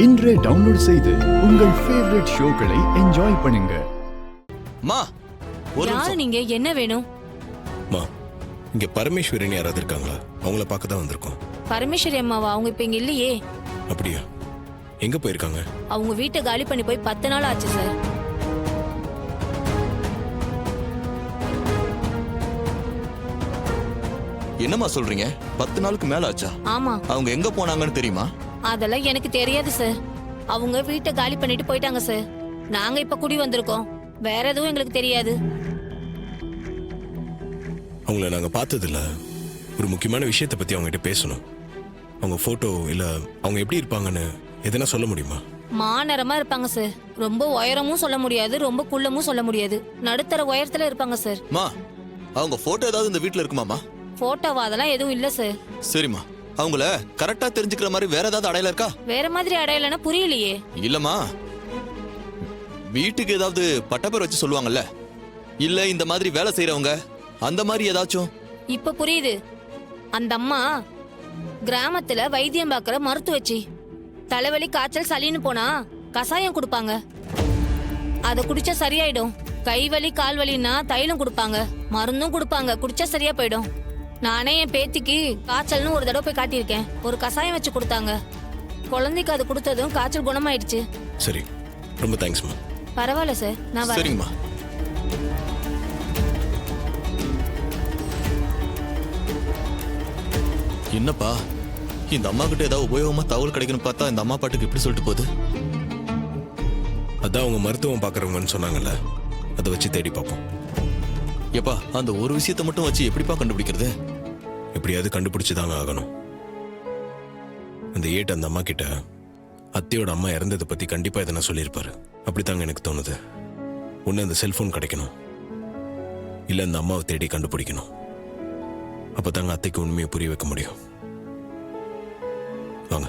இன்றே டவுன்லோட் செய்து உங்கள் ஃபேவரட் ஷோக்களை என்ஜாய் பண்ணுங்க. மா ஒரு யாரு நீங்க? என்ன வேணும்? மா, இங்க பரமேஸ்வரின்னு யாராவது இருக்காங்களா? அவங்கள பார்க்க தான் வந்திருக்கோம். பரமேஸ்வரி அம்மாவா? அவங்க இப்ப இங்க இல்லையே. அப்படியா? எங்க போயிருக்காங்க? அவங்க வீட்டை காலி பண்ணி போய் 10 நாள் ஆச்சு சார். என்னம்மா சொல்றீங்க? 10 நாளுக்கு மேல ஆச்சா? ஆமா. அவங்க எங்க போனாங்கன்னு தெரியுமா? அதெல்லாம் எனக்கு தெரியாது சார். அவங்க வீட்டை காலி பண்ணிட்டு போயிட்டாங்க சார். நாங்க இப்ப குடி வந்திருக்கோம். வேற எதுவும் எங்களுக்கு தெரியாது. அவங்கள நாங்க பார்த்ததில்ல. ஒரு முக்கியமான விஷயத்தை பத்தி அவங்க கிட்ட பேசணும். அவங்க போட்டோ இல்ல அவங்க எப்படி இருப்பாங்கன்னு எதனா சொல்ல முடியுமா? மாநரமா இருப்பாங்க சார். ரொம்ப உயரமும் சொல்ல முடியாது, ரொம்ப குள்ளமும் சொல்ல முடியாது. நடுத்தர உயரத்துல இருப்பாங்க சார். மா, அவங்க போட்டோ ஏதாவது இந்த வீட்ல இருக்குமாமா? போட்டோவா? அதெல்லாம் எதுவும் இல்ல சார். சரிம்மா, அவங்கள கரெக்டா தெரிஞ்சுக்கிற மாதிரி வேற ஏதாவது அடையாளம் இருக்கா? வேற மாதிரி அடையாளம்னா புரியலையே. இல்லம்மா, வீட்டுக்கு ஏதாவது பட்டப்பேர் வச்சு சொல்லுவாங்கல்ல, இல்ல இந்த மாதிரி வேலை செய்யறவங்க அந்த மாதிரி ஏதாச்சும்? இப்ப புரியுது. அந்த அம்மா கிராமத்துல வைத்தியம் பார்க்கற மருத்துவச்சி. தலைவலி, காய்ச்சல், சளின்னு போனா கசாயம் கொடுப்பாங்க. அத குடிச்சா சரியாயிடும். கைவலி, கால்வலின்னா தைலம் கொடுப்பாங்க, மருந்தும் கொடுப்பாங்க. குடிச்சா சரியா போயிடும். நானே என் பேத்திக்கு காய்ச்சல்னு ஒரு தடவை போய் காட்டியிருக்கேன். ஒரு கசாயம் வச்சு கொடுத்தாங்க. குழந்தைக்கு அது கொடுத்ததும் காய்ச்சல் குணமாயிடுச்சு. சரி, ரொம்ப தேங்க்ஸ்மா. பரவாயில்ல சார், நான் வரேன். சரிங்கம்மா. என்னப்பா, இந்த அம்மா கிட்ட ஏதாவது உபயோகமா தகவல் கிடைக்கணும் பார்த்தா இந்த அம்மா பாட்டுக்கு இப்படி சொல்லிட்டு போகுது. அதான் அவங்க மருத்துவம் பார்க்குறவங்கன்னு சொன்னாங்கல்ல, அதை வச்சு தேடி பார்ப்போம். ஏப்பா, அந்த ஒரு விஷயத்தை மட்டும் வச்சு எப்படிப்பா கண்டுபிடிக்கிறது? எப்படியாவது கண்டுபிடிச்சுதாங்க ஆகணும். அந்த ஏட்டு அந்த அம்மா கிட்ட அத்தையோட அம்மா இறந்ததை பத்தி கண்டிப்பா எதனா சொல்லியிருப்பாரு. அப்படித்தாங்க எனக்கு தோணுது. ஒண்ணு அந்த செல்போன் கிடைக்கணும், இல்ல அந்த அம்மாவை தேடி கண்டுபிடிக்கணும். அப்பதாங்க அத்தைக்கு உண்மையை புரிய வைக்க முடியும். வாங்க.